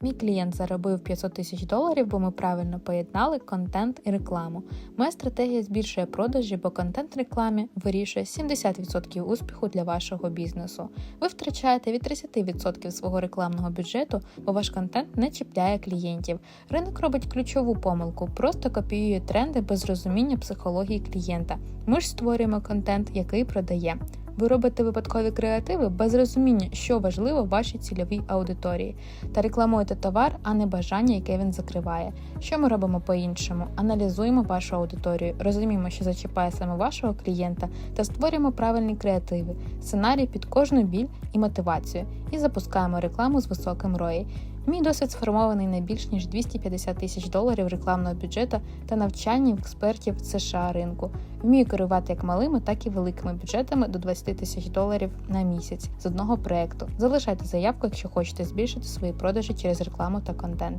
Мій клієнт заробив $500 000, бо ми правильно поєднали контент і рекламу. Моя стратегія збільшує продажі, бо контент в рекламі вирішує 70% успіху для вашого бізнесу. Ви втрачаєте від 30% свого рекламного бюджету, бо ваш контент не чіпляє клієнтів. Ринок робить ключову помилку, просто копіює тренди без розуміння психології клієнта. Ми ж створюємо контент, який продає. Ви робите випадкові креативи без розуміння, що важливо вашій цільовій аудиторії, та рекламуєте товар, а не бажання, яке він закриває. Що ми робимо по-іншому? Аналізуємо вашу аудиторію, розуміємо, що зачіпає саме вашого клієнта, та створюємо правильні креативи, сценарій під кожну біль і мотивацію, і запускаємо рекламу з високим ROI. Мій досвід сформований на більш ніж $250 000 рекламного бюджету та навчання експертів США ринку. Вмію керувати як малими, так і великими бюджетами до $20 000 на місяць з одного проєкту. Залишайте заявку, якщо хочете збільшити свої продажі через рекламу та контент.